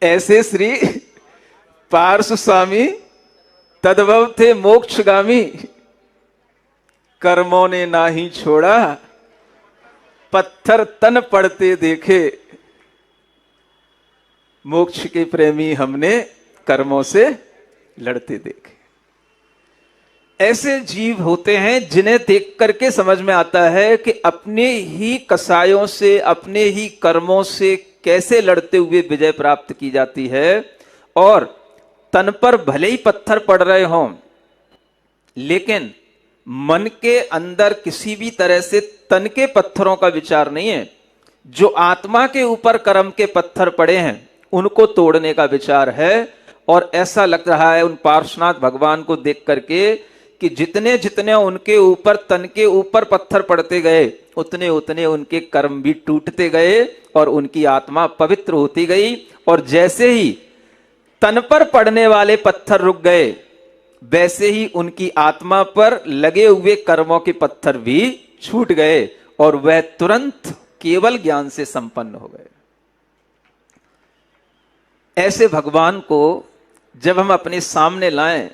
ऐसे श्री पार्श्व स्वामी तद्भव थे मोक्षगामी, कर्मों ने ना ही छोड़ा, पत्थर तन पड़ते देखे। मोक्ष के प्रेमी हमने कर्मों से लड़ते देखे। ऐसे जीव होते हैं जिन्हें देख करके समझ में आता है कि अपने ही कसायों से, अपने ही कर्मों से कैसे लड़ते हुए विजय प्राप्त की जाती है। और तन पर भले ही पत्थर पड़ रहे हों, लेकिन मन के अंदर किसी भी तरह से तन के पत्थरों का विचार नहीं है। जो आत्मा के ऊपर कर्म के पत्थर पड़े हैं उनको तोड़ने का विचार है। और ऐसा लग रहा है उन पार्श्वनाथ भगवान को देख करके कि जितने जितने उनके ऊपर, तन के ऊपर पत्थर पड़ते गए, उतने उतने उनके कर्म भी टूटते गए और उनकी आत्मा पवित्र होती गई। और जैसे ही तन पर पड़ने वाले पत्थर रुक गए, वैसे ही उनकी आत्मा पर लगे हुए कर्मों के पत्थर भी छूट गए और वह तुरंत केवल ज्ञान से संपन्न हो गए। ऐसे भगवान को जब हम अपने सामने लाएं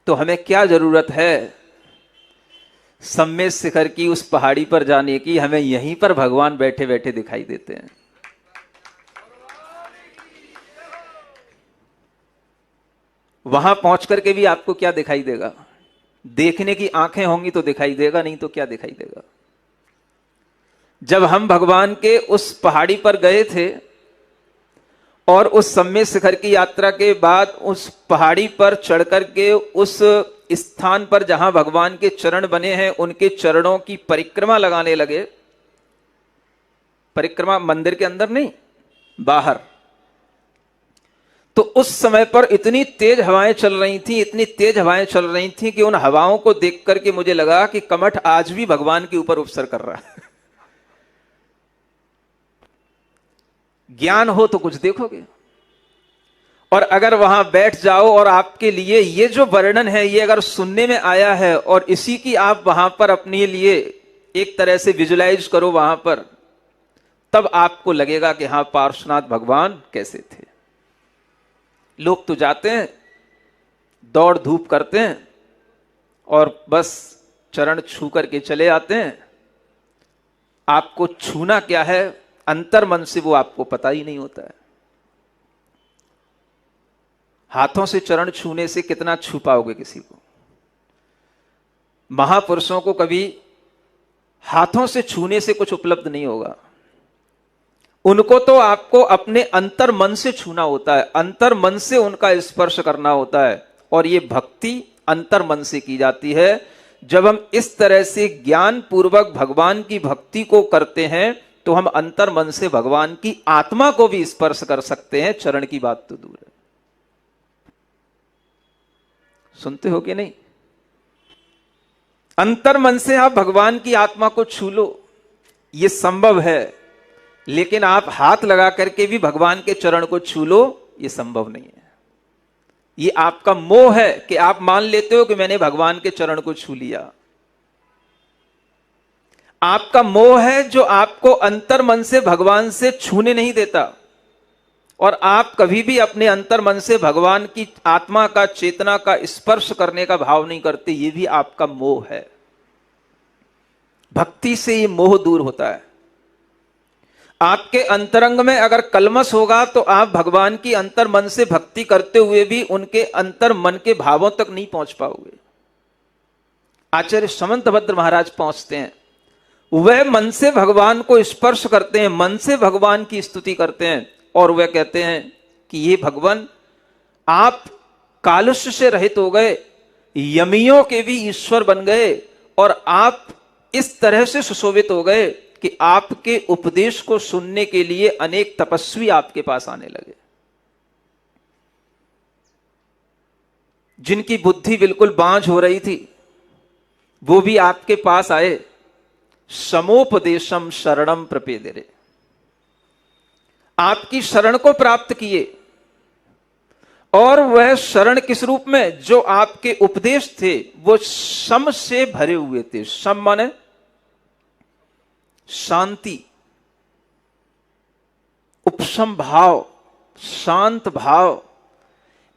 तो हमें क्या जरूरत है सम्मेद शिखर की उस पहाड़ी पर जाने की। हमें यहीं पर भगवान बैठे बैठे दिखाई देते हैं। वहां पहुंच करके भी आपको क्या दिखाई देगा? देखने की आंखें होंगी तो दिखाई देगा, नहीं तो क्या दिखाई देगा? जब हम भगवान के उस पहाड़ी पर गए थे और उस सम्मेद शिखर की यात्रा के बाद उस पहाड़ी पर चढ़ करके उस स्थान पर जहां भगवान के चरण बने हैं, उनके चरणों की परिक्रमा लगाने लगे। परिक्रमा मंदिर के अंदर नहीं, बाहर। तो उस समय पर इतनी तेज हवाएं चल रही थी, इतनी तेज हवाएं चल रही थी कि उन हवाओं को देख करके मुझे लगा कि कमठ आज भी भगवान के ऊपर उपसर कर रहा है। ज्ञान हो तो कुछ देखोगे, और अगर वहां बैठ जाओ और आपके लिए ये जो वर्णन है ये अगर सुनने में आया है और इसी की आप वहां पर अपने लिए एक तरह से विजुलाइज करो वहां पर, तब आपको लगेगा कि हां, पार्श्वनाथ भगवान कैसे थे। लोग तो जाते हैं, दौड़ धूप करते हैं और बस चरण छू करके चले आते हैं। आपको छूना क्या है अंतर मन से, वो आपको पता ही नहीं होता है। हाथों से चरण छूने से कितना छू पाओगे किसी को? महापुरुषों को कभी हाथों से छूने से कुछ उपलब्ध नहीं होगा। उनको तो आपको अपने अंतर मन से छूना होता है, अंतर मन से उनका स्पर्श करना होता है। और ये भक्ति अंतर मन से की जाती है। जब हम इस तरह से ज्ञान पूर्वक भगवान की भक्ति को करते हैं तो हम अंतर मन से भगवान की आत्मा को भी स्पर्श कर सकते हैं। चरण की बात तो दूर है। सुनते हो कि नहीं? अंतर मन से आप भगवान की आत्मा को छू लो, यह संभव है। लेकिन आप हाथ लगा करके भी भगवान के चरण को छू लो, यह संभव नहीं है। यह आपका मोह है कि आप मान लेते हो कि मैंने भगवान के चरण को छू लिया। आपका मोह है जो आपको अंतर मन से भगवान से छूने नहीं देता। और आप कभी भी अपने अंतर मन से भगवान की आत्मा का, चेतना का स्पर्श करने का भाव नहीं करते। यह भी आपका मोह है। भक्ति से यह मोह दूर होता है। आपके अंतरंग में अगर कलमश होगा तो आप भगवान की अंतर मन से भक्ति करते हुए भी उनके अंतर मन के भावों तक नहीं पहुंच पाओगे। आचार्य समंतभद्र महाराज पहुंचते हैं, वह मन से भगवान को स्पर्श करते हैं, मन से भगवान की स्तुति करते हैं और वह कहते हैं कि ये भगवान, आप कालुष्य से रहित हो गए, यमियों के भी ईश्वर बन गए और आप इस तरह से सुशोभित हो गए कि आपके उपदेश को सुनने के लिए अनेक तपस्वी आपके पास आने लगे। जिनकी बुद्धि बिल्कुल बांझ हो रही थी वो भी आपके पास आए। समोपदेशम शरणम प्रपेदरे, आपकी शरण को प्राप्त किए। और वह शरण किस रूप में? जो आपके उपदेश थे वो सम से भरे हुए थे। सम माने शांति, उपशम भाव, शांत भाव,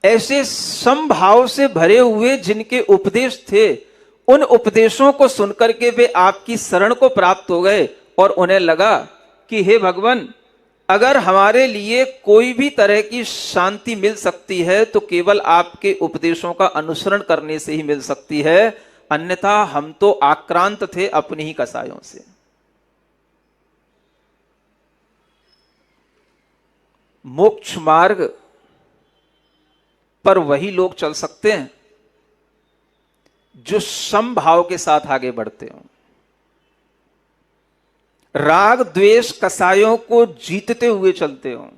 ऐसे समभाव से भरे हुए जिनके उपदेश थे, उन उपदेशों को सुनकर के वे आपकी शरण को प्राप्त हो गए और उन्हें लगा कि हे भगवान, अगर हमारे लिए कोई भी तरह की शांति मिल सकती है तो केवल आपके उपदेशों का अनुसरण करने से ही मिल सकती है, अन्यथा हम तो आक्रांत थे अपनी ही कसायों से। मोक्ष मार्ग पर वही लोग चल सकते हैं जो समभाव के साथ आगे बढ़ते हो, राग द्वेष कसायों को जीतते हुए चलते हो।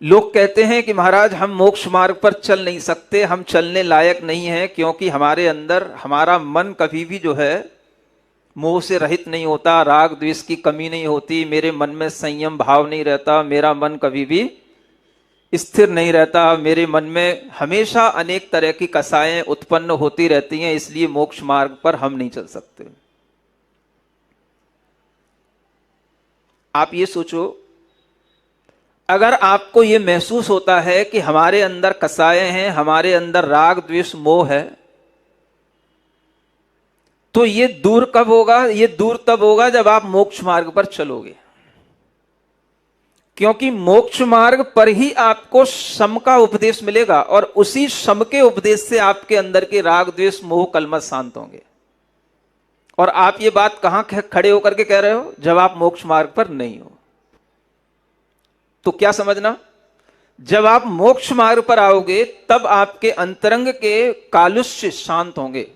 लोग कहते हैं कि महाराज हम मोक्ष मार्ग पर चल नहीं सकते, हम चलने लायक नहीं हैं, क्योंकि हमारे अंदर हमारा मन कभी भी जो है मोह से रहित नहीं होता, राग द्वेष की कमी नहीं होती, मेरे मन में संयम भाव नहीं रहता, मेरा मन कभी भी स्थिर नहीं रहता, मेरे मन में हमेशा अनेक तरह की कसाएं उत्पन्न होती रहती हैं, इसलिए मोक्ष मार्ग पर हम नहीं चल सकते। आप ये सोचो, अगर आपको ये महसूस होता है कि हमारे अंदर कसाएं हैं, हमारे अंदर राग द्वेष मोह है, तो ये दूर कब होगा? ये दूर तब होगा जब आप मोक्ष मार्ग पर चलोगे, क्योंकि मोक्ष मार्ग पर ही आपको सम का उपदेश मिलेगा और उसी सम के उपदेश से आपके अंदर के राग द्वेष मोह कलमश शांत होंगे। और आप ये बात कहां खड़े होकर के कह रहे हो? जब आप मोक्ष मार्ग पर नहीं हो। तो क्या समझना, जब आप मोक्ष मार्ग पर आओगे तब आपके अंतरंग के कालुष्य शांत होंगे,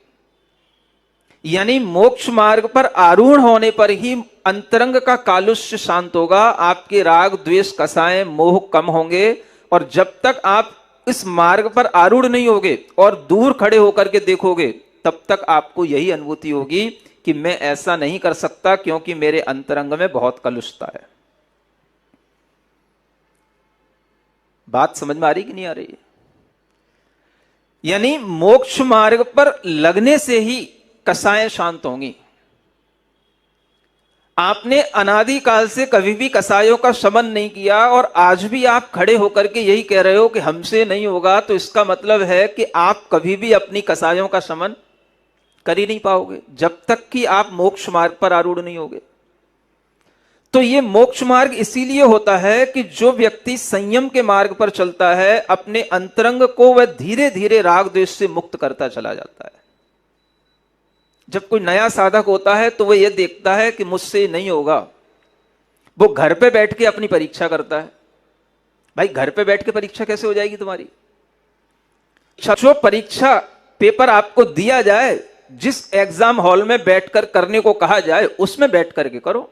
यानी मोक्ष मार्ग पर आरूढ़ होने पर ही अंतरंग का कालुष्य शांत होगा, आपके राग द्वेष कसाएं मोह कम होंगे। और जब तक आप इस मार्ग पर आरूढ़ नहीं होगे और दूर खड़े होकर के देखोगे, तब तक आपको यही अनुभूति होगी कि मैं ऐसा नहीं कर सकता क्योंकि मेरे अंतरंग में बहुत कलुषता है। बात समझ में आ रही कि नहीं आ रही है? यानी मोक्ष मार्ग पर लगने से ही कसाएं शांत होंगी। आपने अनादिकाल से कभी भी कसायों का शमन नहीं किया और आज भी आप खड़े होकर के यही कह रहे हो कि हमसे नहीं होगा, तो इसका मतलब है कि आप कभी भी अपनी कसायों का शमन कर ही नहीं पाओगे जब तक कि आप मोक्ष मार्ग पर आरूढ़ नहीं होगे। तो ये मोक्ष मार्ग इसीलिए होता है कि जो व्यक्ति संयम के मार्ग पर चलता है, अपने अंतरंग को वह धीरे धीरे राग द्वेष से मुक्त करता चला जाता है। जब कोई नया साधक होता है तो वह यह देखता है कि मुझसे नहीं होगा, वो घर पे बैठ के अपनी परीक्षा करता है। भाई घर पे बैठ के परीक्षा कैसे हो जाएगी तुम्हारी? जो परीक्षा पेपर आपको दिया जाए, जिस एग्जाम हॉल में बैठकर करने को कहा जाए, उसमें बैठ करके करो।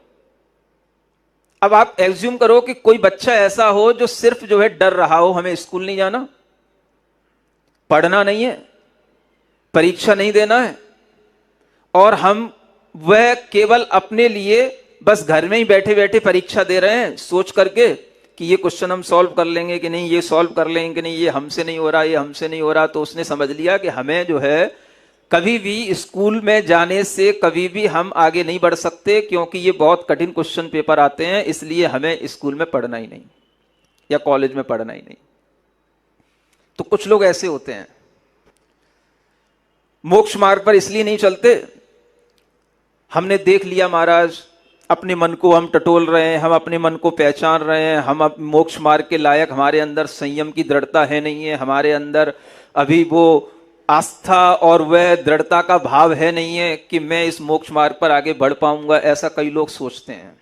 अब आप एज्यूम करो कि कोई बच्चा ऐसा हो जो सिर्फ जो है डर रहा हो, हमें स्कूल नहीं जाना, पढ़ना नहीं है, परीक्षा नहीं देना है, और हम वह केवल अपने लिए बस घर में ही बैठे बैठे परीक्षा दे रहे हैं, सोच करके कि ये क्वेश्चन हम सॉल्व कर लेंगे कि नहीं, ये सॉल्व कर लेंगे कि नहीं, ये हमसे नहीं हो रहा, ये हमसे नहीं हो रहा। तो उसने समझ लिया कि हमें जो है कभी भी स्कूल में जाने से कभी भी हम आगे नहीं बढ़ सकते, क्योंकि ये बहुत कठिन क्वेश्चन पेपर आते हैं, इसलिए हमें स्कूल में पढ़ना ही नहीं या कॉलेज में पढ़ना ही नहीं। तो कुछ लोग ऐसे होते हैं, मोक्ष मार्ग पर इसलिए नहीं चलते, हमने देख लिया महाराज, अपने मन को हम टटोल रहे हैं, हम अपने मन को पहचान रहे हैं, हम अब मोक्ष मार्ग के लायक, हमारे अंदर संयम की दृढ़ता है नहीं है, हमारे अंदर अभी वो आस्था और वह दृढ़ता का भाव है नहीं है कि मैं इस मोक्ष मार्ग पर आगे बढ़ पाऊंगा, ऐसा कई लोग सोचते हैं।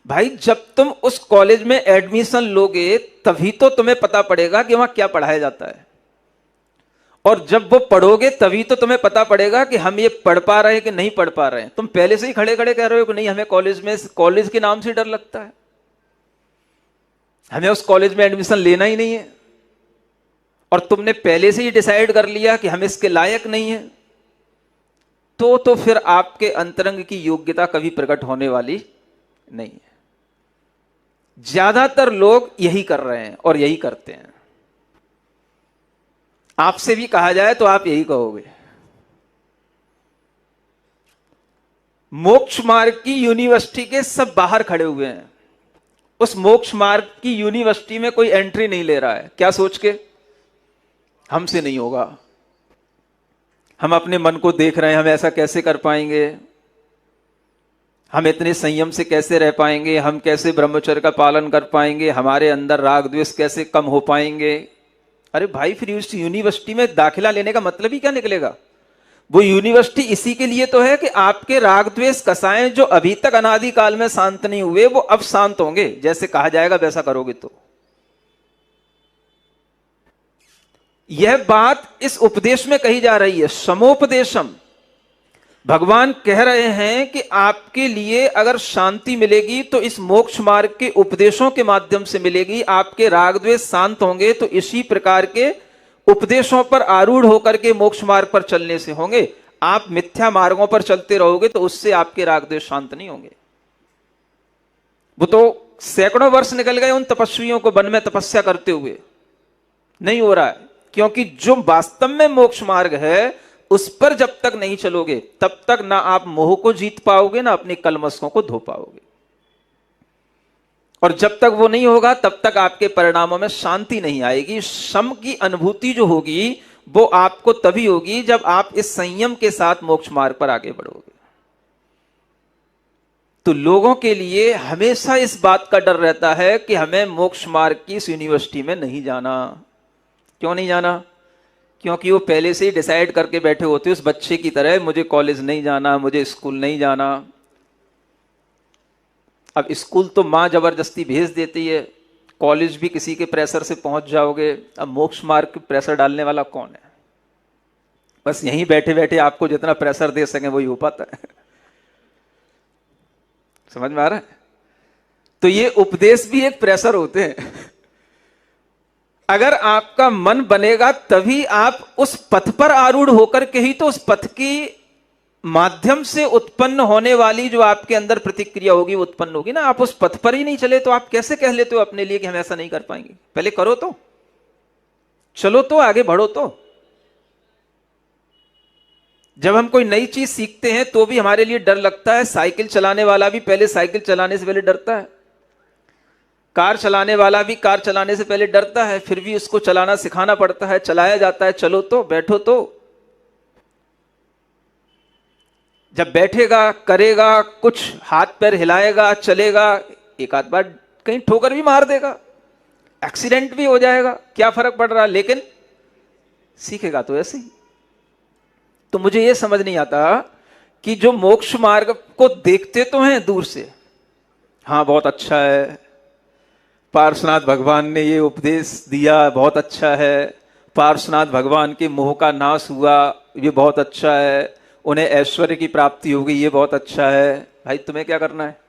भाई जब तुम उस कॉलेज में एडमिशन लोगे तभी तो तुम्हें पता पड़ेगा कि वहां क्या पढ़ाया जाता है, और जब वो पढ़ोगे तभी तो तुम्हें पता पड़ेगा कि हम ये पढ़ पा रहे हैं कि नहीं पढ़ पा रहे हैं। तुम पहले से ही खड़े खड़े कह रहे हो कि नहीं, हमें कॉलेज के नाम से डर लगता है, हमें उस कॉलेज में एडमिशन लेना ही नहीं है, और तुमने पहले से ही डिसाइड कर लिया कि हम इसके लायक नहीं है, तो फिर आपके अंतरंग की योग्यता कभी प्रकट होने वाली नहीं है। ज्यादातर लोग यही कर रहे हैं और यही करते हैं। आपसे भी कहा जाए तो आप यही कहोगे। मोक्ष मार्ग की यूनिवर्सिटी के सब बाहर खड़े हुए हैं, उस मोक्ष मार्ग की यूनिवर्सिटी में कोई एंट्री नहीं ले रहा है, क्या सोच के? हमसे नहीं होगा, हम अपने मन को देख रहे हैं, हम ऐसा कैसे कर पाएंगे, हम इतने संयम से कैसे रह पाएंगे, हम कैसे ब्रह्मचर्य का पालन कर पाएंगे, हमारे अंदर राग द्वेष कैसे कम हो पाएंगे। अरे भाई, फिर उस यूनिवर्सिटी में दाखिला लेने का मतलब ही क्या निकलेगा? वो यूनिवर्सिटी इसी के लिए तो है कि आपके राग द्वेष कसाएं जो अभी तक अनादि काल में शांत नहीं हुए, वो अब शांत होंगे। जैसे कहा जाएगा वैसा करोगे तो। यह बात इस उपदेश में कही जा रही है, समोपदेशम। भगवान कह रहे हैं कि आपके लिए अगर शांति मिलेगी तो इस मोक्ष मार्ग के उपदेशों के माध्यम से मिलेगी। आपके राग द्वेष शांत होंगे तो इसी प्रकार के उपदेशों पर आरूढ़ होकर के मोक्ष मार्ग पर चलने से होंगे। आप मिथ्या मार्गों पर चलते रहोगे तो उससे आपके राग द्वेष शांत नहीं होंगे। वो तो सैकड़ों वर्ष निकल गए उन तपस्वियों को वन में तपस्या करते हुए, नहीं हो रहा है। क्योंकि जो वास्तव में मोक्ष मार्ग है उस पर जब तक नहीं चलोगे तब तक ना आप मोह को जीत पाओगे, ना अपने कलमशों को धो पाओगे। और जब तक वो नहीं होगा तब तक आपके परिणामों में शांति नहीं आएगी। सम की अनुभूति जो होगी वो आपको तभी होगी जब आप इस संयम के साथ मोक्ष मार्ग पर आगे बढ़ोगे। तो लोगों के लिए हमेशा इस बात का डर रहता है कि हमें मोक्ष मार्ग की इस यूनिवर्सिटी में नहीं जाना। क्यों नहीं जाना? क्योंकि वो पहले से ही डिसाइड करके बैठे होते उस बच्चे की तरह, मुझे कॉलेज नहीं जाना, मुझे स्कूल नहीं जाना। अब स्कूल तो मां जबरदस्ती भेज देती है, कॉलेज भी किसी के प्रेशर से पहुंच जाओगे। अब मोक्ष मार्ग के प्रेशर डालने वाला कौन है? बस यहीं बैठे बैठे आपको जितना प्रेशर दे सके वही हो पाता है। समझ में आ रहा है? तो ये उपदेश भी एक प्रेशर होते हैं। अगर आपका मन बनेगा तभी आप उस पथ पर आरूढ़ होकर के ही तो उस पथ की माध्यम से उत्पन्न होने वाली जो आपके अंदर प्रतिक्रिया होगी वो उत्पन्न होगी ना। आप उस पथ पर ही नहीं चले तो आप कैसे कह लेते हो अपने लिए कि हम ऐसा नहीं कर पाएंगे? पहले करो तो, चलो तो, आगे बढ़ो तो। जब हम कोई नई चीज सीखते हैं तो भी हमारे लिए डर लगता है। साइकिल चलाने वाला भी पहले साइकिल चलाने से पहले डरता है, कार चलाने वाला भी कार चलाने से पहले डरता है, फिर भी उसको चलाना सिखाना पड़ता है, चलाया जाता है। चलो तो, बैठो तो। जब बैठेगा, करेगा, कुछ हाथ पैर हिलाएगा, चलेगा, एक आध बार कहीं ठोकर भी मार देगा, एक्सीडेंट भी हो जाएगा, क्या फर्क पड़ रहा, लेकिन सीखेगा तो ऐसे ही। तो मुझे यह समझ नहीं आता कि जो मोक्ष मार्ग को देखते तो हैं दूर से, हाँ बहुत अच्छा है, पार्श्वनाथ भगवान ने ये उपदेश दिया, बहुत अच्छा है, पार्श्वनाथ भगवान के मोह का नाश हुआ, ये बहुत अच्छा है, उन्हें ऐश्वर्य की प्राप्ति होगी, ये बहुत अच्छा है। भाई तुम्हें क्या करना है?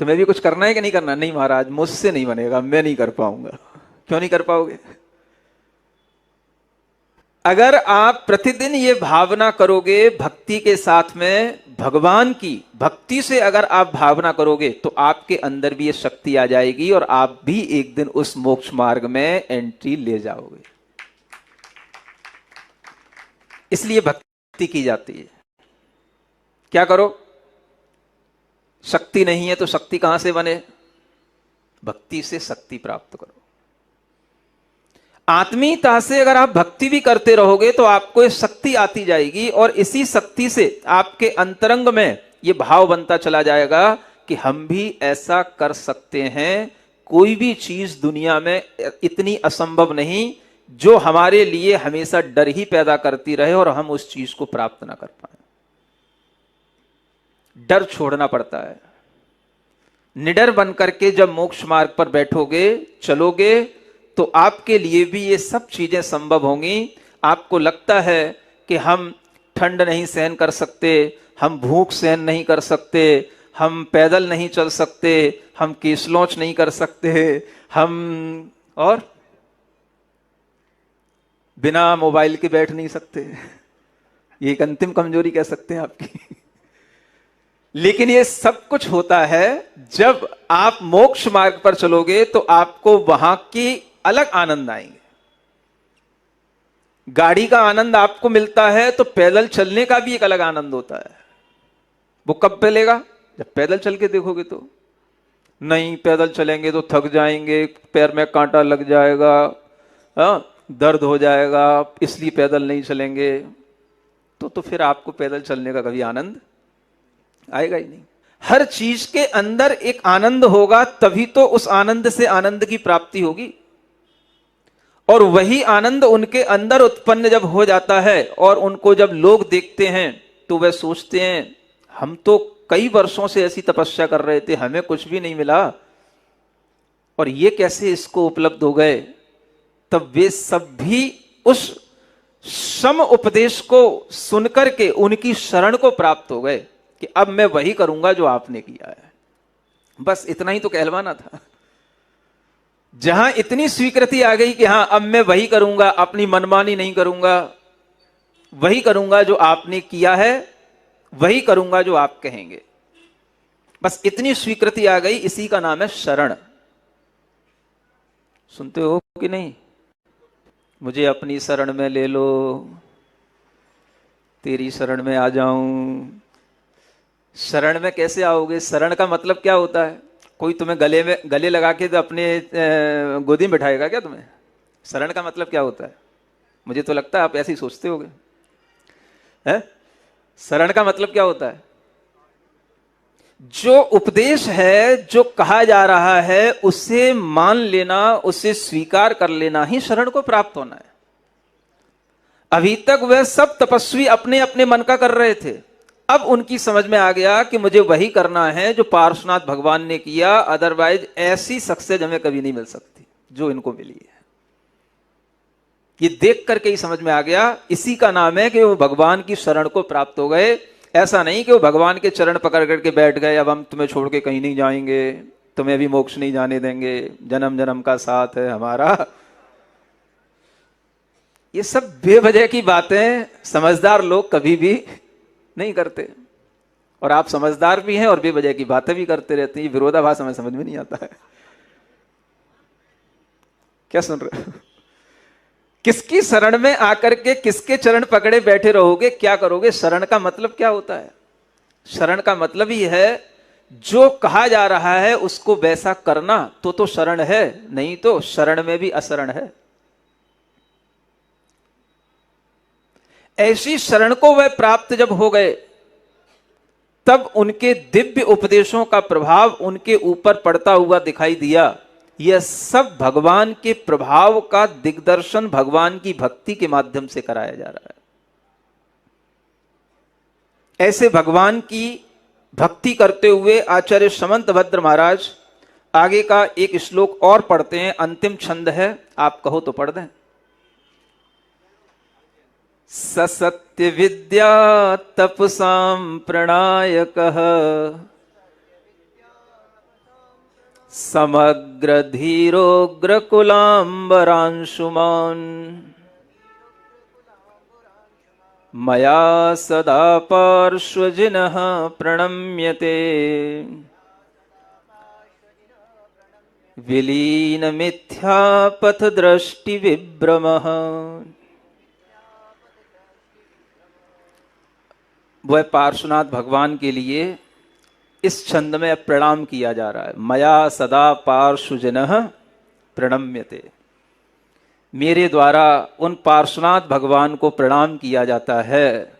तुम्हें भी कुछ करना है कि नहीं करना? नहीं महाराज, मुझसे नहीं बनेगा, मैं नहीं कर पाऊंगा। क्यों नहीं कर पाओगे? अगर आप प्रतिदिन ये भावना करोगे भक्ति के साथ में, भगवान की भक्ति से अगर आप भावना करोगे तो आपके अंदर भी ये शक्ति आ जाएगी और आप भी एक दिन उस मोक्ष मार्ग में एंट्री ले जाओगे। इसलिए भक्ति की जाती है। क्या करो? शक्ति नहीं है तो शक्ति कहां से बने? भक्ति से शक्ति प्राप्त करो। आत्मीयता से अगर आप भक्ति भी करते रहोगे तो आपको शक्ति आती जाएगी और इसी शक्ति से आपके अंतरंग में यह भाव बनता चला जाएगा कि हम भी ऐसा कर सकते हैं। कोई भी चीज दुनिया में इतनी असंभव नहीं जो हमारे लिए हमेशा डर ही पैदा करती रहे और हम उस चीज को प्राप्त ना कर पाए। डर छोड़ना पड़ता है। निडर बनकर के जब मोक्ष मार्ग पर बैठोगे, चलोगे, तो आपके लिए भी ये सब चीजें संभव होंगी। आपको लगता है कि हम ठंड नहीं सहन कर सकते, हम भूख सहन नहीं कर सकते, हम पैदल नहीं चल सकते, हम केसलौच नहीं कर सकते, हम और बिना मोबाइल के बैठ नहीं सकते। ये एक अंतिम कमजोरी कह सकते हैं आपकी। लेकिन ये सब कुछ होता है जब आप मोक्ष मार्ग पर चलोगे तो आपको वहां की अलग आनंद आएंगे। गाड़ी का आनंद आपको मिलता है तो पैदल चलने का भी एक अलग आनंद होता है। वो कब मिलेगा? जब पैदल चल के देखोगे तो नहीं, पैदल चलेंगे तो थक जाएंगे, पैर में कांटा लग जाएगा, दर्द हो जाएगा, इसलिए पैदल नहीं चलेंगे, तो फिर आपको पैदल चलने का कभी आनंद आएगा ही नहीं। हर चीज के अंदर एक आनंद होगा, तभी तो उस आनंद से आनंद की प्राप्ति होगी। और वही आनंद उनके अंदर उत्पन्न जब हो जाता है और उनको जब लोग देखते हैं तो वे सोचते हैं हम तो कई वर्षों से ऐसी तपस्या कर रहे थे, हमें कुछ भी नहीं मिला और ये कैसे इसको उपलब्ध हो गए। तब वे सब भी उस सम उपदेश को सुनकर के उनकी शरण को प्राप्त हो गए कि अब मैं वही करूंगा जो आपने किया है। बस इतना ही तो कहलवाना था। जहां इतनी स्वीकृति आ गई कि हां अब मैं वही करूंगा, अपनी मनमानी नहीं करूंगा, वही करूंगा जो आपने किया है, वही करूंगा जो आप कहेंगे, बस इतनी स्वीकृति आ गई, इसी का नाम है शरण। सुनते हो कि नहीं? मुझे अपनी शरण में ले लो, तेरी शरण में आ जाऊं। शरण में कैसे आओगे? शरण का मतलब क्या होता है? कोई तुम्हें गले लगा के तो अपने गोदी में बैठाएगा क्या तुम्हें? शरण का मतलब क्या होता है? मुझे तो लगता है आप ऐसे ही सोचते होगे। हैं? शरण का मतलब क्या होता है? जो उपदेश है, जो कहा जा रहा है, उसे मान लेना, उसे स्वीकार कर लेना ही शरण को प्राप्त होना है। अभी तक वह सब तपस्वी अपने अपने मन का कर रहे थे, अब उनकी समझ में आ गया कि मुझे वही करना है जो पार्श्वनाथ भगवान ने किया, अदरवाइज ऐसी सक्सेस हमें कभी नहीं मिल सकती जो इनको मिली है। ये देख करके ही समझ में आ गया, इसी का नाम है कि वो भगवान की शरण को प्राप्त हो गए। ऐसा नहीं कि वो भगवान के चरण पकड़ करके बैठ गए, अब हम तुम्हें छोड़ के कहीं नहीं जाएंगे, तुम्हें भी मोक्ष नहीं जाने देंगे, जन्म जन्म का साथ है हमारा। ये सब बेवजह की बातें समझदार लोग कभी भी नहीं करते, और आप समझदार भी हैं और बेवजह की बातें भी करते रहते हैं। ये विरोधाभास हमें समझ में नहीं आता है। क्या सुन रहे हो? किसकी शरण में आकर के किसके चरण पकड़े बैठे रहोगे, क्या करोगे? शरण का मतलब क्या होता है? शरण का मतलब ही है जो कहा जा रहा है उसको वैसा करना, तो शरण है, नहीं तो शरण में भी अशरण है। ऐसी शरण को वह प्राप्त जब हो गए, तब उनके दिव्य उपदेशों का प्रभाव उनके ऊपर पड़ता हुआ दिखाई दिया। यह सब भगवान के प्रभाव का दिग्दर्शन भगवान की भक्ति के माध्यम से कराया जा रहा है। ऐसे भगवान की भक्ति करते हुए आचार्य समंत भद्र महाराज आगे का एक श्लोक और पढ़ते हैं, अंतिम छंद है, आप कहो तो पढ़ दें। ससत्य विद्या तपसां प्रणायकः समग्र धीरोग्रकुलाम्बरांशुमान् मया सदा पार्श्वजिनः प्रणम्यते विलीन मिथ्यापथ दृष्टि विभ्रमः। वह पार्श्वनाथ भगवान के लिए इस छंद में प्रणाम किया जा रहा है। मया सदा पार्श्वजनः प्रणम्यते, मेरे द्वारा उन पार्श्वनाथ भगवान को प्रणाम किया जाता है।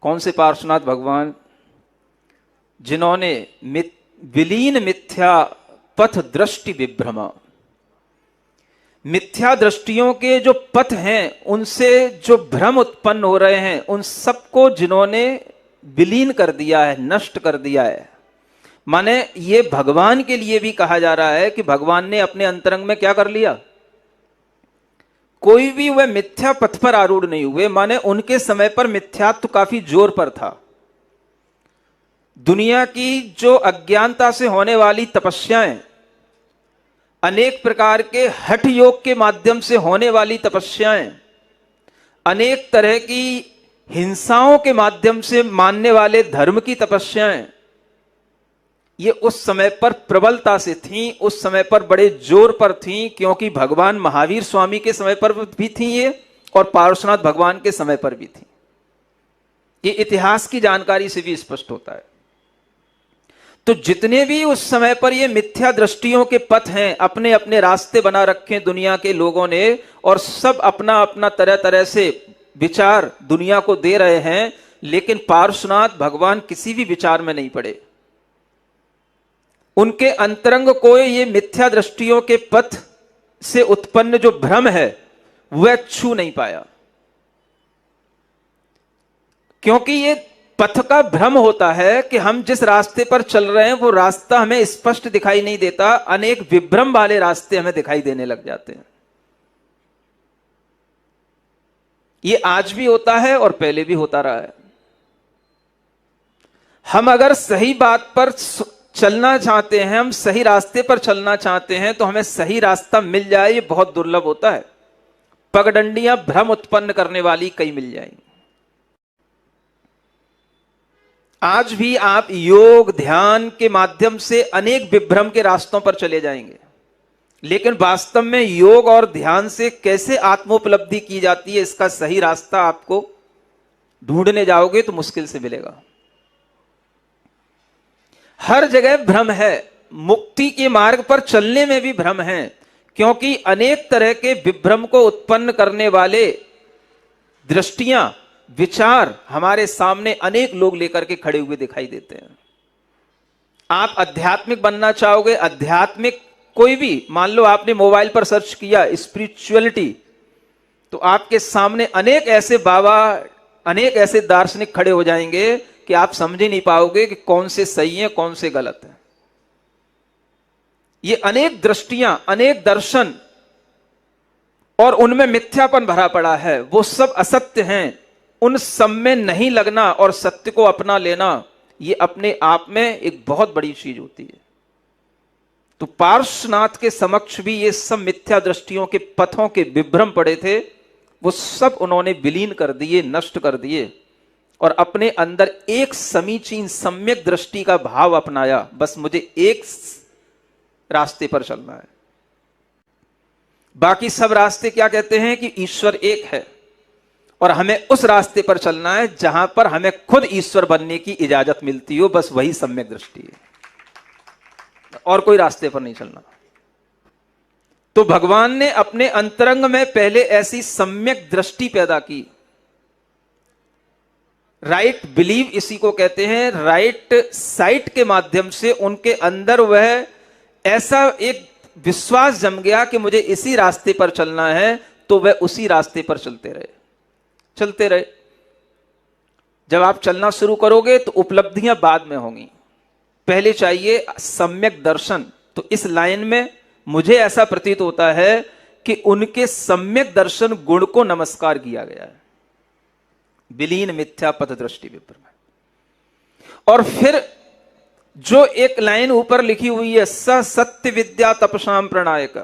कौन से पार्श्वनाथ भगवान? जिन्होंने विलीन मिथ्या पथ दृष्टि विभ्रम, मिथ्या दृष्टियों के जो पथ हैं उनसे जो भ्रम उत्पन्न हो रहे हैं, उन सबको जिन्होंने विलीन कर दिया है, नष्ट कर दिया है। माने ये भगवान के लिए भी कहा जा रहा है कि भगवान ने अपने अंतरंग में क्या कर लिया? कोई भी वह मिथ्या पथ पर आरूढ़ नहीं हुए। माने उनके समय पर मिथ्यात्व काफी जोर पर था। दुनिया की जो अज्ञानता से होने वाली तपस्याएं, अनेक प्रकार के हठ योग के माध्यम से होने वाली तपस्याएं, अनेक तरह की हिंसाओं के माध्यम से मानने वाले धर्म की तपस्याएं, ये उस समय पर प्रबलता से थीं, उस समय पर बड़े जोर पर थीं, क्योंकि भगवान महावीर स्वामी के समय पर भी थीं ये, और पार्श्वनाथ भगवान के समय पर भी थी। ये इतिहास की जानकारी से भी स्पष्ट होता है। तो जितने भी उस समय पर ये मिथ्या दृष्टियों के पथ हैं, अपने अपने रास्ते बना रखे दुनिया के लोगों ने, और सब अपना अपना तरह तरह से विचार दुनिया को दे रहे हैं, लेकिन पार्श्वनाथ भगवान किसी भी विचार में नहीं पड़े। उनके अंतरंग को ये मिथ्या दृष्टियों के पथ से उत्पन्न जो भ्रम है वह छू नहीं पाया, क्योंकि ये पथ का भ्रम होता है कि हम जिस रास्ते पर चल रहे हैं वो रास्ता हमें स्पष्ट दिखाई नहीं देता, अनेक विभ्रम वाले रास्ते हमें दिखाई देने लग जाते हैं। ये आज भी होता है और पहले भी होता रहा है। हम अगर सही बात पर चलना चाहते हैं, हम सही रास्ते पर चलना चाहते हैं, तो हमें सही रास्ता मिल जाए ये बहुत दुर्लभ होता है। पगडंडियां भ्रम उत्पन्न करने वाली कई मिल जाएंगी। आज भी आप योग ध्यान के माध्यम से अनेक विभ्रम के रास्तों पर चले जाएंगे, लेकिन वास्तव में योग और ध्यान से कैसे आत्मोपलब्धि की जाती है, इसका सही रास्ता आपको ढूंढने जाओगे तो मुश्किल से मिलेगा। हर जगह भ्रम है, मुक्ति के मार्ग पर चलने में भी भ्रम है, क्योंकि अनेक तरह के विभ्रम को उत्पन्न करने वाले दृष्टियां, विचार हमारे सामने अनेक लोग लेकर के खड़े हुए दिखाई देते हैं। आप आध्यात्मिक बनना चाहोगे, आध्यात्मिक कोई भी, मान लो आपने मोबाइल पर सर्च किया स्पिरिचुअलिटी, तो आपके सामने अनेक ऐसे बाबा, अनेक ऐसे दार्शनिक खड़े हो जाएंगे कि आप समझ ही नहीं पाओगे कि कौन से सही है कौन से गलत है। ये अनेक दृष्टियां, अनेक दर्शन, और उनमें मिथ्यापन भरा पड़ा है, वो सब असत्य हैं। उन सब में नहीं लगना और सत्य को अपना लेना, ये अपने आप में एक बहुत बड़ी चीज होती है। तो पार्श्वनाथ के समक्ष भी ये सब मिथ्या दृष्टियों के पथों के विभ्रम पड़े थे, वो सब उन्होंने विलीन कर दिए, नष्ट कर दिए, और अपने अंदर एक समीचीन सम्यक दृष्टि का भाव अपनाया। बस मुझे एक रास्ते पर चलना है, बाकी सब रास्ते क्या कहते हैं कि ईश्वर एक है, और हमें उस रास्ते पर चलना है जहां पर हमें खुद ईश्वर बनने की इजाजत मिलती हो। बस वही सम्यक दृष्टि है, और कोई रास्ते पर नहीं चलना। तो भगवान ने अपने अंतरंग में पहले ऐसी सम्यक दृष्टि पैदा की। राइट बिलीव इसी को कहते हैं। राइट साइट के माध्यम से उनके अंदर वह ऐसा एक विश्वास जम गया कि मुझे इसी रास्ते पर चलना है, तो वह उसी रास्ते पर चलते रहे, चलते रहे। जब आप चलना शुरू करोगे तो उपलब्धियां बाद में होंगी, पहले चाहिए सम्यक दर्शन। तो इस लाइन में मुझे ऐसा प्रतीत होता है कि उनके सम्यक दर्शन गुण को नमस्कार किया गया है, विलीन मिथ्या पथ दृष्टि विभ्रम। और फिर जो एक लाइन ऊपर लिखी हुई है, स सत्य विद्या तपसाम प्रणायक,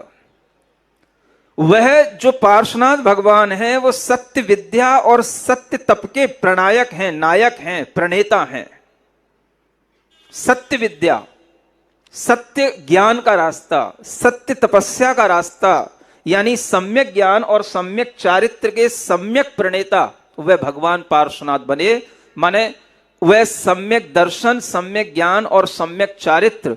वह जो पार्श्वनाथ भगवान है वो सत्य विद्या और सत्य तप के प्रणायक हैं, नायक हैं, प्रणेता हैं। सत्य विद्या, सत्य ज्ञान का रास्ता, सत्य तपस्या का रास्ता, यानी सम्यक ज्ञान और सम्यक चारित्र के सम्यक प्रणेता वह भगवान पार्श्वनाथ बने। माने वह सम्यक दर्शन, सम्यक ज्ञान और सम्यक चारित्र,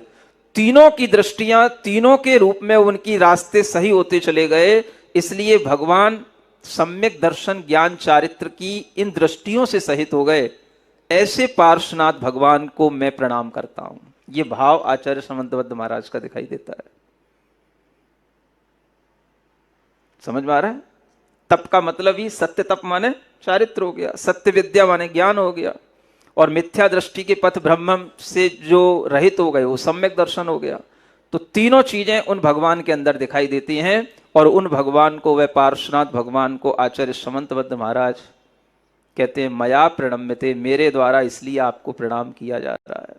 तीनों की दृष्टियां, तीनों के रूप में उनकी रास्ते सही होते चले गए। इसलिए भगवान सम्यक दर्शन, ज्ञान, चारित्र की इन दृष्टियों से सहित हो गए। ऐसे पार्श्वनाथ भगवान को मैं प्रणाम करता हूं। यह भाव आचार्य समंतबद्ध महाराज का दिखाई देता है। समझ में आ रहा है? तप का मतलब ही सत्य तप माने चारित्र हो गया, सत्य विद्या माने ज्ञान हो गया, और मिथ्या दृष्टि के पथ ब्रह्म से जो रहित हो गए वो सम्यक दर्शन हो गया। तो तीनों चीजें उन भगवान के अंदर दिखाई देती हैं, और उन भगवान को, वह पार्श्वनाथ भगवान को आचार्य समंतबद्ध महाराज कहते हैं मया प्रणम्यते, मेरे द्वारा इसलिए आपको प्रणाम किया जा रहा है।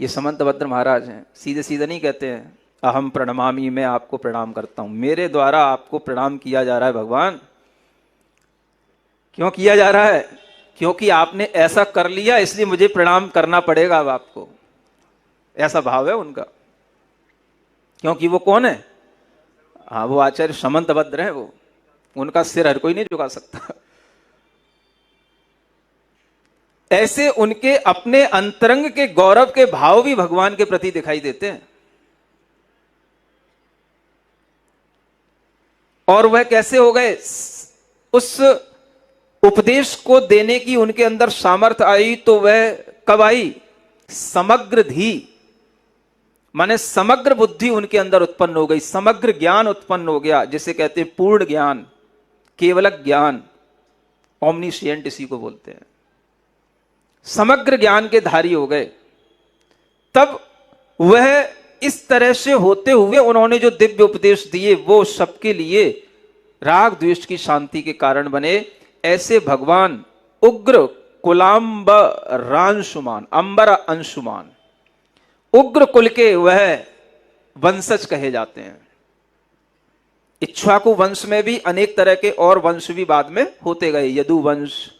ये समंतबद्ध महाराज हैं, सीधे सीधे नहीं कहते हैं अहम प्रणमामि, मैं आपको प्रणाम करता हूं, मेरे द्वारा आपको प्रणाम किया जा रहा है। भगवान क्यों किया जा रहा है? क्योंकि आपने ऐसा कर लिया, इसलिए मुझे प्रणाम करना पड़ेगा अब आपको, ऐसा भाव है उनका। क्योंकि वो कौन है? हाँ, वो आचार्य समंतबद्ध है, वो, उनका सिर हर कोई नहीं झुका सकता। ऐसे उनके अपने अंतरंग के गौरव के भाव भी भगवान के प्रति दिखाई देते हैं। और वह कैसे हो गए? उस उपदेश को देने की उनके अंदर सामर्थ्य आई तो वह कब आई? समग्र धी, माने समग्र बुद्धि उनके अंदर उत्पन्न हो गई, समग्र ज्ञान उत्पन्न हो गया, जिसे कहते हैं पूर्ण ज्ञान, केवलक ज्ञान, ओमनीशिएंट इसी को बोलते हैं। समग्र ज्ञान के धारी हो गए। तब वह इस तरह से होते हुए उन्होंने जो दिव्य उपदेश दिए वो सबके लिए राग द्वेष की शांति के कारण बने। ऐसे भगवान उग्र कुलाम्बरांशुमान, अंबर अंशुमान, उग्र कुल के वह वंशज कहे जाते हैं। इक्ष्वाकु वंश में भी अनेक तरह के और वंश भी बाद में होते गए, यदु वंश,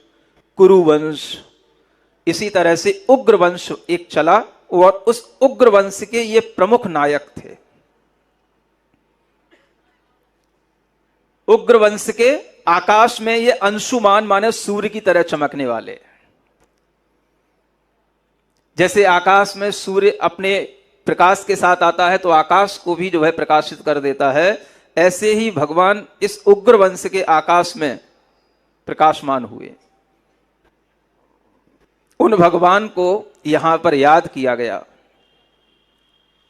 कुरु वंश, इसी तरह से उग्र वंश एक चला और उस उग्र वंश के ये प्रमुख नायक थे। उग्र वंश के आकाश में ये अंशुमान माने सूर्य की तरह चमकने वाले। जैसे आकाश में सूर्य अपने प्रकाश के साथ आता है तो आकाश को भी जो है प्रकाशित कर देता है, ऐसे ही भगवान इस उग्र वंश के आकाश में प्रकाशमान हुए। उन भगवान को यहां पर याद किया गया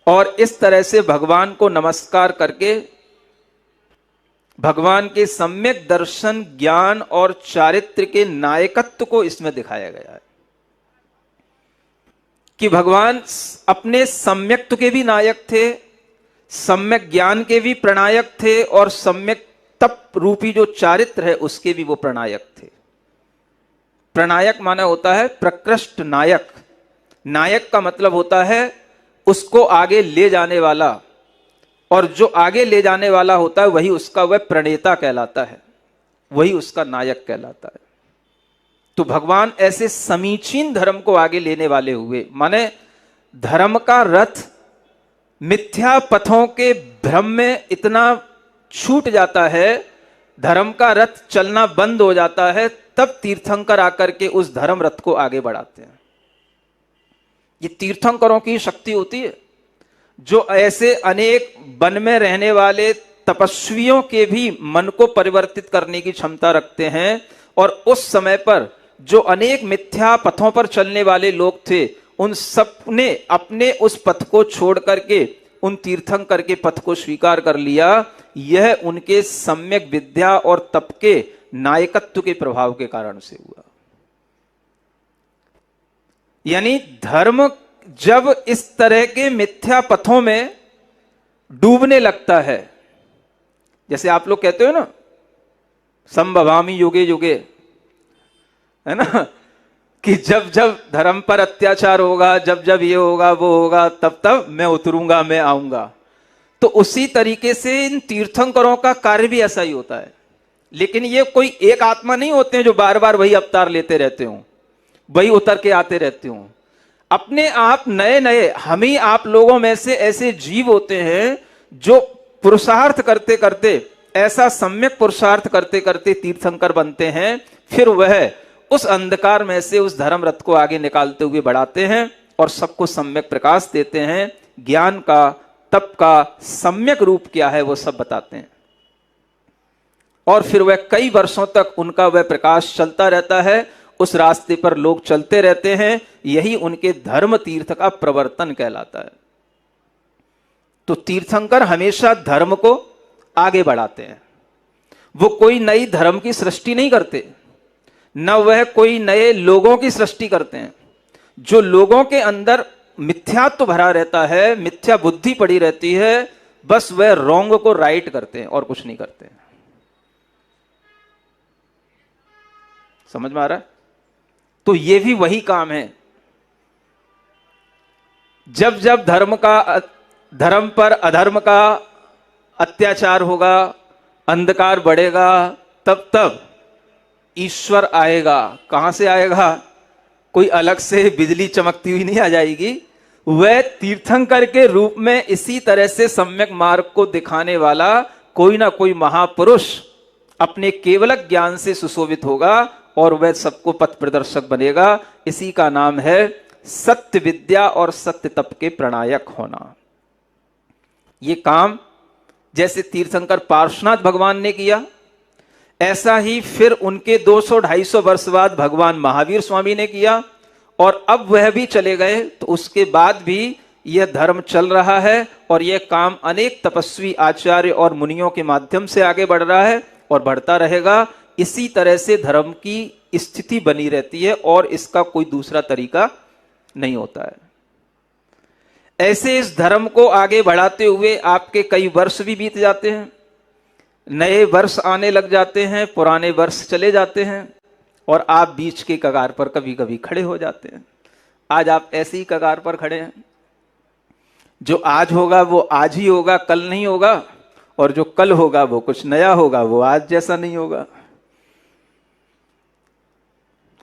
और इस तरह से भगवान को नमस्कार करके भगवान के सम्यक दर्शन, ज्ञान और चारित्र के नायकत्व को इसमें दिखाया गया है कि भगवान अपने सम्यक्त्व के भी नायक थे, सम्यक ज्ञान के भी प्रणायक थे और सम्यक तप रूपी जो चारित्र है उसके भी वो प्रणायक थे। प्रणायक माना होता है प्रकृष्ट नायक। नायक का मतलब होता है उसको आगे ले जाने वाला, और जो आगे ले जाने वाला होता है वही उसका वह प्रणेता कहलाता है, वही उसका नायक कहलाता है। तो भगवान ऐसे समीचीन धर्म को आगे लेने वाले हुए, माने धर्म का रथ मिथ्या पथों के भ्रम में इतना छूट जाता है, धर्म का रथ चलना बंद हो जाता है, तब तीर्थंकर आकर के उस धर्म रथ को आगे बढ़ाते हैं। ये तीर्थंकरों की शक्ति होती है, जो ऐसे अनेक वन में रहने वाले तपस्वियों के भी मन को परिवर्तित करने की क्षमता रखते हैं। और उस समय पर जो अनेक मिथ्या पथों पर चलने वाले लोग थे, उन सब ने अपने उस पथ को छोड़ करके उन तीर्थंकर के पथ को स्वीकार कर लिया। यह उनके सम्यक विद्या और तप के नायकत्व के प्रभाव के कारण से हुआ। यानी धर्म जब इस तरह के मिथ्या पथों में डूबने लगता है, जैसे आप लोग कहते हो ना संभवामि युगे युगे, है ना, कि जब जब धर्म पर अत्याचार होगा, जब जब ये होगा वो होगा, तब तब मैं उतरूंगा, मैं आऊंगा। तो उसी तरीके से इन तीर्थंकरों का कार्य भी ऐसा ही होता है। लेकिन ये कोई एक आत्मा नहीं होते हैं जो बार बार वही अवतार लेते रहते हो, वही उतर के आते रहते हो। अपने आप नए नए हम ही आप लोगों में से ऐसे जीव होते हैं जो पुरुषार्थ करते करते, ऐसा सम्यक पुरुषार्थ करते करते तीर्थंकर बनते हैं। फिर वह उस अंधकार में से उस धर्म रथ को आगे निकालते हुए बढ़ाते हैं और सबको सम्यक प्रकाश देते हैं। ज्ञान का, तप का सम्यक रूप क्या है वो सब बताते हैं। और फिर वह कई वर्षों तक उनका वह प्रकाश चलता रहता है, उस रास्ते पर लोग चलते रहते हैं। यही उनके धर्म तीर्थ का प्रवर्तन कहलाता है। तो तीर्थंकर हमेशा धर्म को आगे बढ़ाते हैं। वो कोई नई धर्म की सृष्टि नहीं करते, न वह कोई नए लोगों की सृष्टि करते हैं। जो लोगों के अंदर मिथ्यात्व भरा रहता है, मिथ्या बुद्धि पड़ी रहती है, बस वह रोंग को राइट करते हैं और कुछ नहीं करते हैं। समझ में आ रहा है? तो ये भी वही काम है। जब जब धर्म पर अधर्म का अत्याचार होगा, अंधकार बढ़ेगा, तब तब ईश्वर आएगा। कहां से आएगा? कोई अलग से बिजली चमकती हुई नहीं आ जाएगी। वह तीर्थंकर के रूप में इसी तरह से सम्यक मार्ग को दिखाने वाला कोई ना कोई महापुरुष अपने केवलक ज्ञान से सुशोभित होगा और वह सबको पथ प्रदर्शक बनेगा। इसी का नाम है सत्य विद्या और सत्य तप के प्रणायक होना। ये काम जैसे तीर्थंकर पार्श्वनाथ भगवान ने किया, ऐसा ही फिर उनके 200-250 वर्ष बाद भगवान महावीर स्वामी ने किया, और अब वह भी चले गए तो उसके बाद भी यह धर्म चल रहा है और यह काम अनेक तपस्वी आचार्य और मुनियों के माध्यम से आगे बढ़ रहा है और बढ़ता रहेगा। इसी तरह से धर्म की स्थिति बनी रहती है और इसका कोई दूसरा तरीका नहीं होता है। ऐसे इस धर्म को आगे बढ़ाते हुए आपके कई वर्ष भी बीत जाते हैं, नए वर्ष आने लग जाते हैं, पुराने वर्ष चले जाते हैं और आप बीच के कगार पर कभी कभी खड़े हो जाते हैं। आज आप ऐसे ही कगार पर खड़े हैं। जो आज होगा वो आज ही होगा, कल नहीं होगा, और जो कल होगा वो कुछ नया होगा, वो आज जैसा नहीं होगा।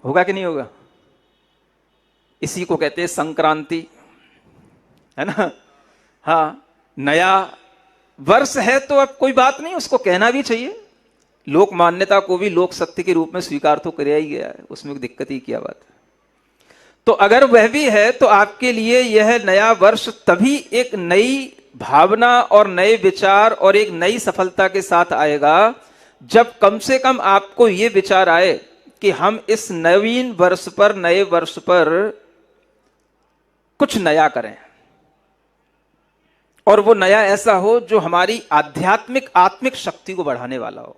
होगा कि नहीं होगा? इसी को कहते हैं संक्रांति, है ना? हाँ, नया वर्ष है तो अब कोई बात नहीं, उसको कहना भी चाहिए। लोक मान्यता को भी लोक सत्य के रूप में स्वीकार तो किया ही गया है, उसमें कोई दिक्कत ही क्या बात है। तो अगर वह भी है तो आपके लिए यह नया वर्ष तभी एक नई भावना और नए विचार और एक नई सफलता के साथ आएगा, जब कम से कम आपको यह विचार आए कि हम इस नवीन वर्ष पर, नए वर्ष पर कुछ नया करें, और वो नया ऐसा हो जो हमारी आध्यात्मिक आत्मिक शक्ति को बढ़ाने वाला हो।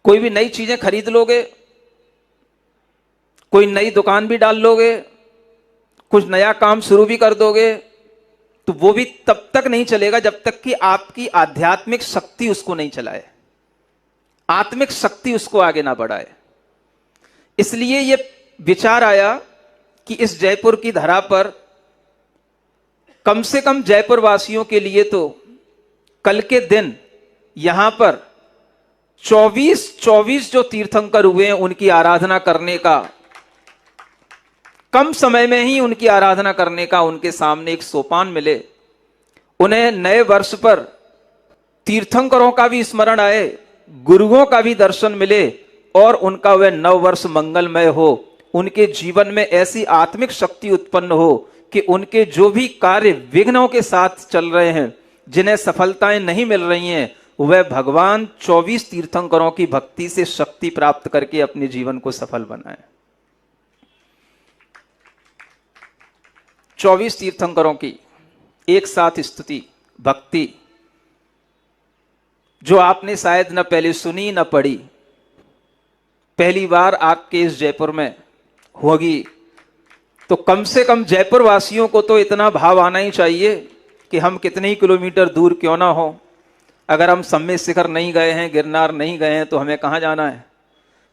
कोई भी नई चीजें खरीद लोगे, कोई नई दुकान भी डाल लोगे, कुछ नया काम शुरू भी कर दोगे, तो वो भी तब तक नहीं चलेगा जब तक कि आपकी आध्यात्मिक शक्ति उसको नहीं चलाए, आत्मिक शक्ति उसको आगे ना बढ़ाए। इसलिए ये विचार आया कि इस जयपुर की धरा पर कम से कम जयपुर वासियों के लिए तो कल के दिन यहां पर 24 जो तीर्थंकर हुए हैं उनकी आराधना करने का, कम समय में ही उनकी आराधना करने का उनके सामने एक सोपान मिले। उन्हें नए वर्ष पर तीर्थंकरों का भी स्मरण आए, गुरुओं का भी दर्शन मिले और उनका वह नव वर्ष मंगलमय हो। उनके जीवन में ऐसी आत्मिक शक्ति उत्पन्न हो कि उनके जो भी कार्य विघ्नों के साथ चल रहे हैं, जिन्हें सफलताएं नहीं मिल रही हैं, वह भगवान 24 तीर्थंकरों की भक्ति से शक्ति प्राप्त करके अपने जीवन को सफल बनाए। 24 तीर्थंकरों की एक साथ स्तुति भक्ति, जो आपने शायद न पहले सुनी न पढ़ी, पहली बार आपके इस जयपुर में होगी, तो कम से कम जयपुर वासियों को तो इतना भाव आना ही चाहिए कि हम कितने ही किलोमीटर दूर क्यों ना हो, अगर हम सम्मेद शिखर नहीं गए हैं, गिरनार नहीं गए हैं, तो हमें कहाँ जाना है?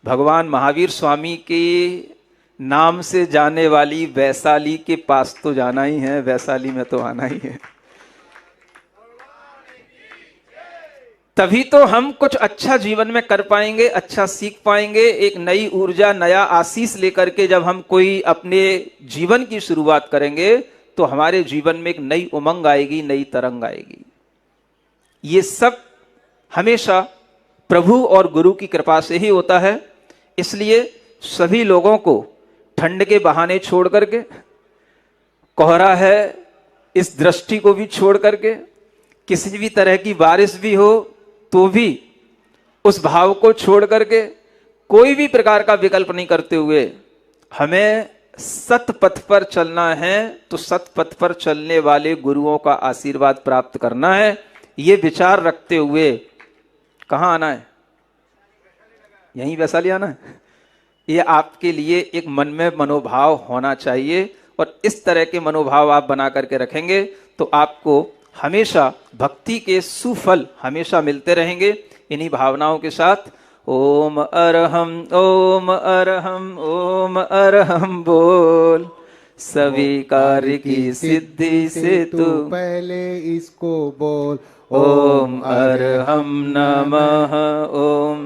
भगवान महावीर स्वामी के नाम से जाने वाली वैशाली के पास तो जाना ही है, वैशाली में तो आना ही है। तभी तो हम कुछ अच्छा जीवन में कर पाएंगे, अच्छा सीख पाएंगे। एक नई ऊर्जा, नया आशीष लेकर के जब हम कोई अपने जीवन की शुरुआत करेंगे तो हमारे जीवन में एक नई उमंग आएगी, नई तरंग आएगी। ये सब हमेशा प्रभु और गुरु की कृपा से ही होता है। इसलिए सभी लोगों को ठंड के बहाने छोड़ करके, कोहरा है इस दृष्टि को भी छोड़ करके, किसी भी तरह की बारिश भी हो तो भी उस भाव को छोड़ करके, कोई भी प्रकार का विकल्प नहीं करते हुए हमें सत पथ पर चलना है। तो सत पथ पर चलने वाले गुरुओं का आशीर्वाद प्राप्त करना है। ये विचार रखते हुए कहाँ आना है? यहीं वैशाली आना है। ये आपके लिए एक मन में मनोभाव होना चाहिए, और इस तरह के मनोभाव आप बना करके रखेंगे तो आपको हमेशा भक्ति के सुफल हमेशा मिलते रहेंगे। इन्हीं भावनाओं के साथ ओम अरहम ओम अरहम बोल, सभी कार्य की सिद्धि से तू पहले इसको बोल। ओम अरहम नमः ओम।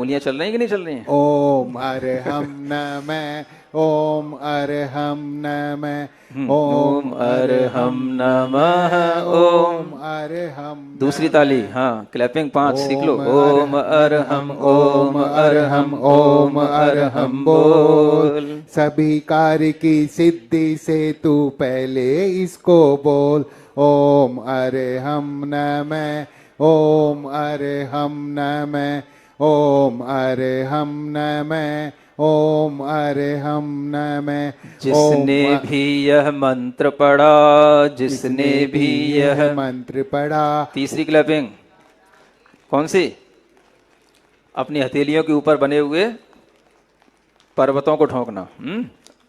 उंगलियां चल रही हैं कि नहीं चल रही हैं? ओम अरहम नमः, ओम अरहम नमः, ओम अरहम नमः, ओम अरहम। दूसरी ताली, हाँ क्लैपिंग 5 सीख लो। ओम अरहम, ओम अरहम, ओम अरहम बोल। सभी कार्य की सिद्धि से तू पहले इसको बोल। ओम अरहम नमः, ओम अरहम नमः, ओम अरहम नमः, ओम अरहम नमः। जिसने भी यह मंत्र पढ़ा, जिसने भी यह मंत्र पढ़ा। तीसरी क्लैपिंग कौन सी? अपनी हथेलियों के ऊपर बने हुए पर्वतों को ठोकना।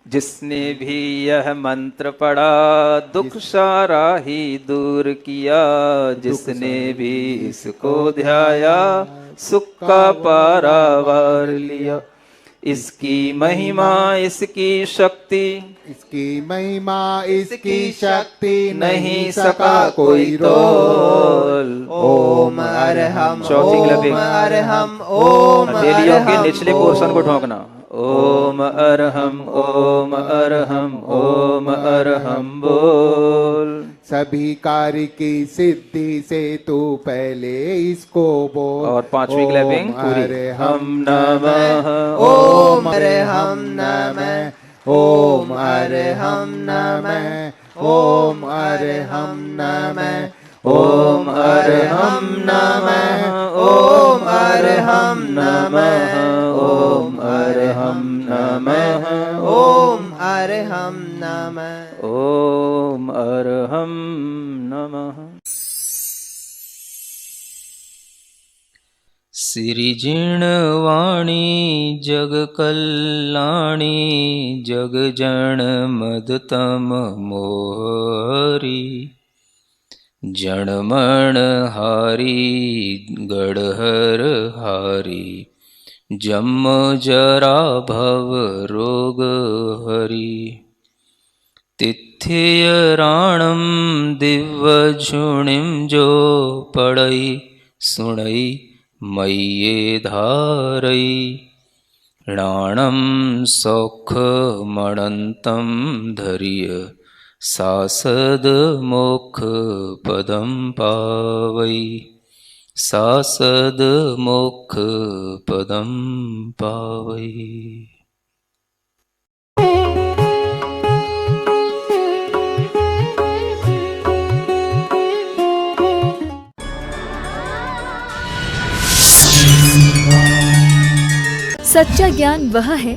जिसने भी यह मंत्र पढ़ा, दुख सारा ही दूर किया। जिसने भी इसको ध्याया, सुख का पारावार लिया। इसकी महिमा, इसकी शक्ति, इसकी महिमा, इसकी शक्ति नहीं सका कोई तोल। ओम अरहम, चौथी क्लैपिंग, ओम अरहम, ओम हथेलियों के अरहम निचले पोर्शन को ठोकना। ओम अरहम, ओम अरहम, ओम अरहम बोल। सभी कार्य की सिद्धि से तू पहले इसको बोल। और पांचवी क्लैपिंग पूरी। अरहम नमः, ओम अरहम नमः, ओम अरहम नमः, ओम अरहम नमः, ओम अरहम नमः, ओम अरहम नमः, ओम अरहम नमः, ओम अरहम नमः। ओम अरहम नमः। सिरिजिणवाणी जग कल्याणी, जग जन मदतम मोहरी। जणमण हारी, गढ़हर हारी। जम जरा भव रोग हरी। तिथ्य राणम दिव्य झुणिम जो पड़ई सुणई मय्ये धारई। राणम सौख मणंतम धर्य, सासद मोक्ष पदम पावई। सासद मोक्ष पदम पावई। सच्चा ज्ञान वह है